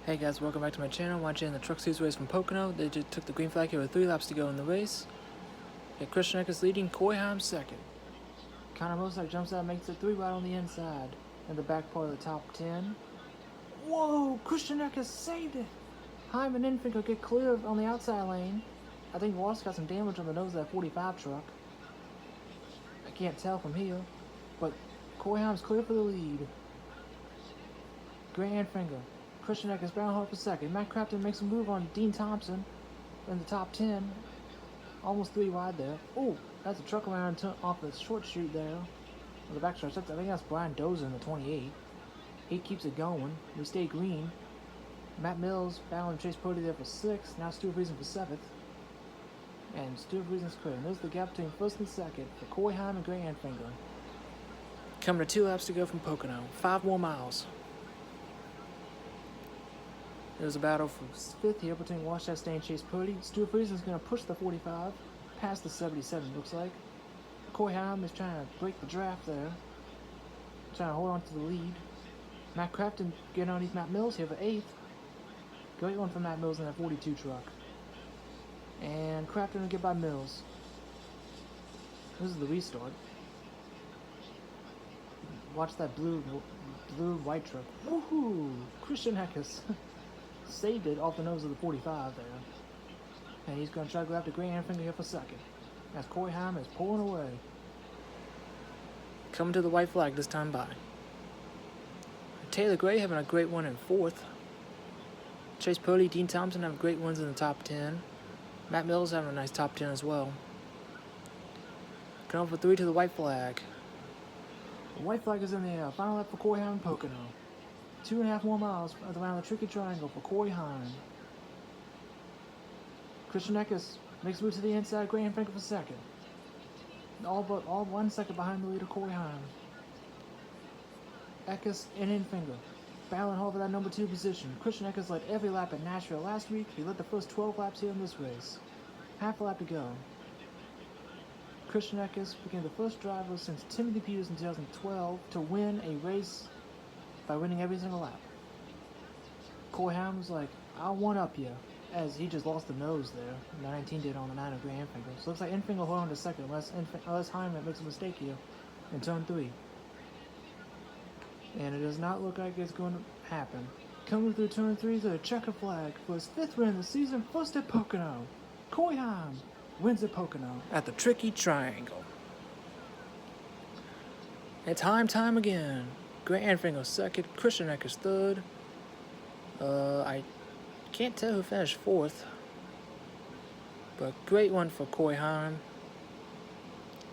Hey guys, welcome back to my channel. Watching the Truck Series race from Pocono. They just took the green flag here with 3 laps to go in the race. Christian Eckes leading, Koyheim second. Connor Mosak jumps out and makes it 3 right on the inside in the back part of the top 10. Whoa, Christian Eckes saved it! Heim and Infinger get clear on the outside lane. I think Ross got some damage on the nose of that 45 truck. I can't tell from here, but Koyheim's clear for the lead. Grant Infinger. Christian Eckes bound hard for second. Matt Crafton makes a move on Dean Thompson in the top 10. Almost 3 wide there. Oh, that's a truck around off the short chute there. On the backstretch. I think that's Brian Dozer in the 28. He keeps it going. We stay green. Matt Mills battling Chase Purdy there for 6th. Now Stuart Friesen for 7th. And Stuart Friesen's clear. And there's the gap between 1st and 2nd for Koyheim and Grant Infinger. Coming to 2 laps to go from Pocono. 5 more miles. There's a battle for 5th here between Wash Chastain and Chase Purdy. Stuart Friesen's going to push the 45, past the 77 looks like. Koyheim is trying to break the draft there, trying to hold on to the lead. Matt Crafton getting underneath Matt Mills here for 8th. Great one for Matt Mills in that 42 truck. And Crafton will get by Mills. This is the restart. Watch that blue-white truck. Woohoo! Christian Eckes. Saved it off the nose of the 45 there. And he's going to try to go after Grant Infinger here for 2nd. As Koyheim is pulling away. Coming to the white flag this time by. Taylor Gray having a great one in 4th. Chase Purdy, Dean Thompson having great ones in the top 10. Matt Mills having a nice top 10 as well. Coming for 3 to the white flag. The white flag is in the air. Final lap for Koyheim and Pocono. 2.5 more miles around the tricky triangle for Koyheim. Christian Eckes makes a move to the inside. Grant Infinger for 2nd. All 1 second behind the leader, Koyheim. Eckes and Infinger battling hard for that number 2 position. Christian Eckes led every lap at Nashville last week. He led the first 12 laps here in this race. Half a lap to go. Christian Eckes became the first driver since Timothy Peters in 2012 to win a race by winning every single lap. Koyheim was like, I'll one up you, as he just lost the nose there. 19 did on the 9 of Grant Infinger. So it looks like Infinger will hold on to 2nd unless Hyman makes a mistake here in turn 3. And it does not look like it's going to happen. Coming through turn 3 is a checker flag for his 5th win of the season, first at Pocono. Koyheim wins at Pocono at the tricky triangle. It's time again. Grant Infinger 2nd, Christian Eckes 3rd. I can't tell who finished 4th, but great one for Koyheim,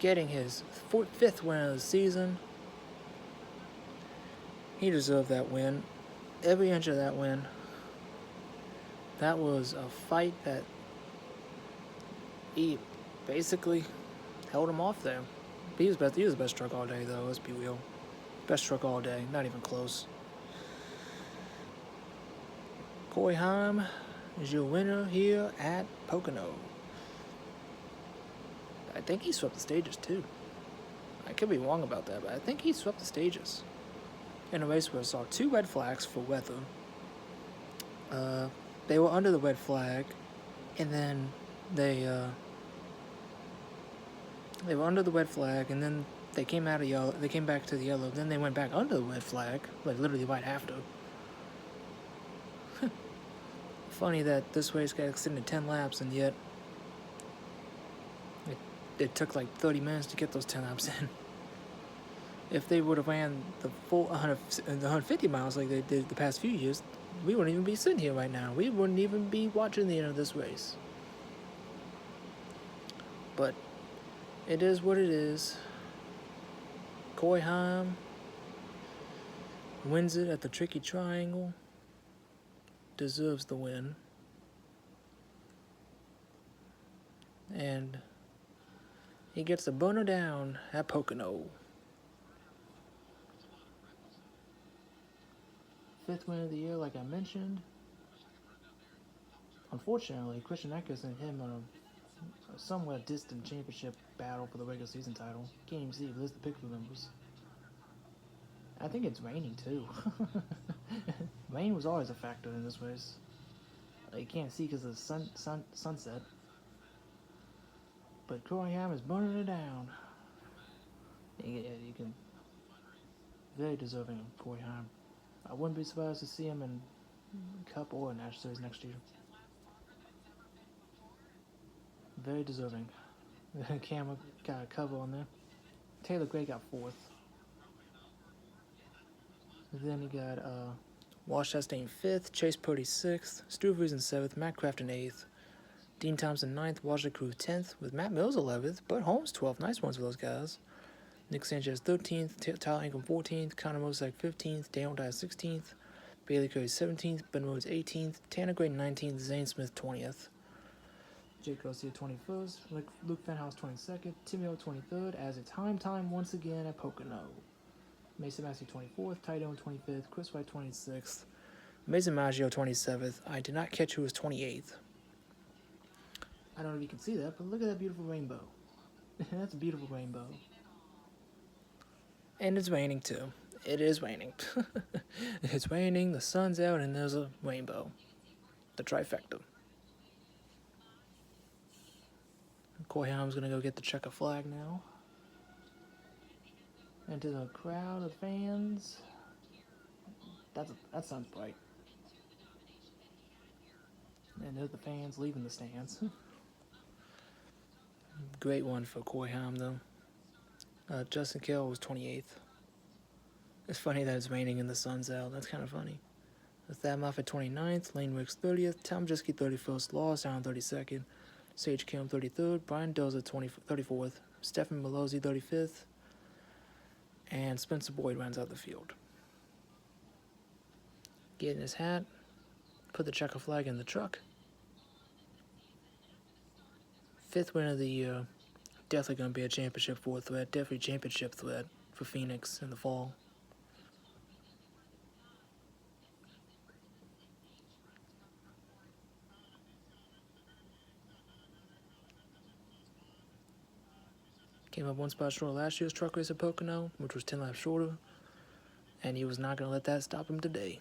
getting his 5th win of the season. He deserved that win, every inch of that win. That was a fight that he basically held him off there. He was the best truck all day, though. Let's be real. Best truck all day, not even close. Koyheim is your winner here at Pocono. I think he swept the stages too. I could be wrong about that, but I think he swept the stages. In a race where I saw 2 red flags for weather. They were under the red flag, and then they were under the red flag, and then they came out of yellow. They came back to the yellow. Then they went back under the red flag, like literally right after. Funny that this race got extended 10 laps, and yet it took like 30 minutes to get those 10 laps in. If they would have ran the full 150 miles like they did the past few years, we wouldn't even be sitting here right now. We wouldn't even be watching the end of this race. But it is what it is. Koyheim wins it at the tricky triangle. Deserves the win. And he gets the burner down at Pocono. 5th win of the year, like I mentioned. Unfortunately, Christian Eckes and him are a somewhat distant championship battle for the regular season title. Can't even see the list of picture numbers. I think it's raining too. Rain was always a factor in this race. You can't see because of the sunset. But Corey Hamm is burning it down. Yeah, you can. Very deserving of Corey Hamm. I wouldn't be surprised to see him in Cup or National Series next year. Very deserving. Camera got a cover on there. Taylor Gray got 4th. Then you got Walsh Chastain 5th, Chase Purdy 6th, Stuart Friesen 7th, Matt Crafton 8th, Dean Thompson 9th, Wajda Crew 10th, with Matt Mills 11th, Bud Holmes 12th. Nice ones for those guys. Nick Sanchez 13th, Tyler Ingram 14th, Connor Mosack 15th, Daniel Dye 16th, Bailey Curry 17th, Ben Rhodes 18th, Tanner Gray 19th, Zane Smith 20th. Jake Garcia 21st, Luke Fenhouse 22nd, Timmy O 23rd, as it's time once again at Pocono. Mason Massey 24th, Ty Dillon 25th, Chris White 26th, Mason Maggio 27th. I did not catch who was 28th. I don't know if you can see that, but look at that beautiful rainbow. That's a beautiful rainbow. And it's raining too. It is raining. It's raining, the sun's out, and there's a rainbow. The trifecta. Corey Hamm's gonna go get the checker flag now. And to the crowd of fans. That sounds bright. And there's the fans leaving the stands. Great one for Corey Hamm though. Justin Kell was 28th. It's funny that it's raining and the sun's out. That's kind of funny. Thad Moffitt 29th, Lane Wicks 30th, Tom Jiski 31st, Lawrence Allen 32nd, Sage Kim 33rd, Brian Doza 34th, Stephen Malozzi 35th, and Spencer Boyd rounds out the field. Get in his hat, put the checker flag in the truck. 5th win of the year. Definitely going to be a championship 4 threat. Definitely championship threat for Phoenix in the fall. Came up 1 spot short of last year's truck race at Pocono, which was 10 laps shorter. And he was not going to let that stop him today.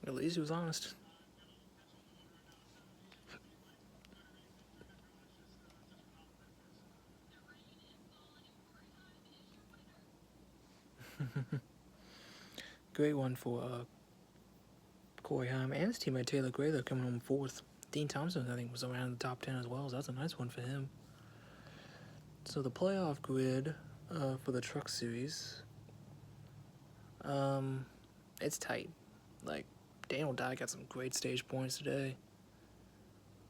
At least he was honest. Great one for Corey Hamm and his teammate Taylor Gray. They're coming home 4th. Dean Thompson, I think, was around the top 10 as well, so that's a nice one for him. So the playoff grid for the Truck Series, it's tight. Like, Daniel Dye got some great stage points today.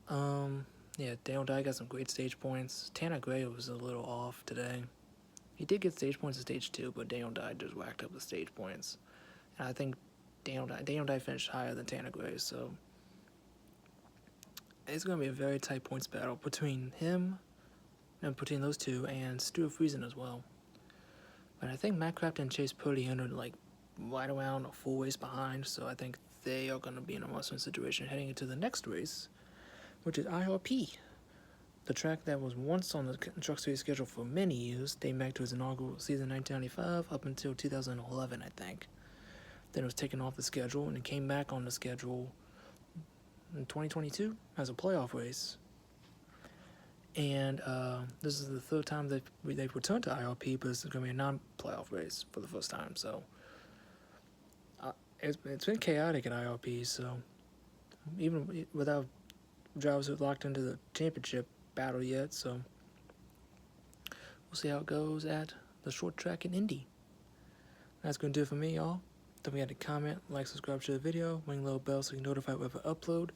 Yeah, Daniel Dye got some great stage points. Tanner Gray was a little off today. He did get stage points in stage 2, but Daniel Dye just whacked up the stage points. And I think Daniel Dye finished higher than Tanner Gray, so it's going to be a very tight points battle between him, and between those two, and Stuart Friesen as well. But I think Matt Crafton and Chase Purdy entered like right around a full race behind, so I think they are going to be in a must-win situation heading into the next race, which is IRP. The track that was once on the Truck Series schedule for many years, dating back to its inaugural season 1995 up until 2011, I think. Then it was taken off the schedule, and it came back on the schedule in 2022 as a playoff race. And this is the 3rd time that they've returned to IRP, but it's going to be a non-playoff race for the first time. So it's been chaotic at IRP, so even without drivers who locked into the championship battle yet, so we'll see how it goes at the short track in Indy. That's going to do it for me, y'all. Don't forget to comment, like, subscribe to the video, ring the little bell so you can notify whenever I upload.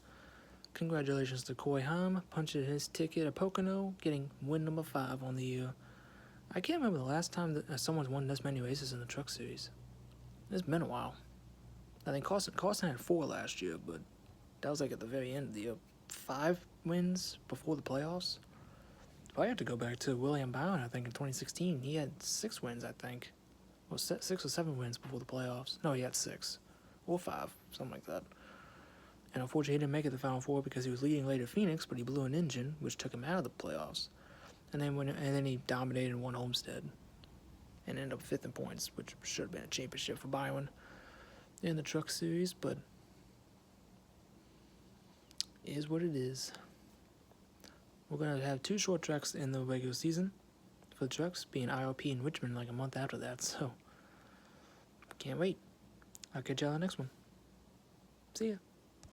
Congratulations to Corey Hamm, punching his ticket at Pocono, getting win number 5 on the year. I can't remember the last time that someone's won this many races in the Truck Series. It's been a while. I think Carson had 4 last year, but that was like at the very end of the year. 5 wins before the playoffs. Probably have to go back to William Bowen, I think, in 2016. He had 6 wins, I think. well, 6 or 7 wins before the playoffs. No, he had 6 or 5, something like that. And unfortunately, he didn't make it to the Final Four because he was leading late at Phoenix, but he blew an engine, which took him out of the playoffs. And then he dominated and won Homestead, and ended up 5th in points, which should have been a championship for Byron in the Truck Series, but it is what it is. We're going to have 2 short tracks in the regular season for the trucks, being IRP and Richmond like a month after that, so can't wait. I'll catch y'all on the next one. See ya.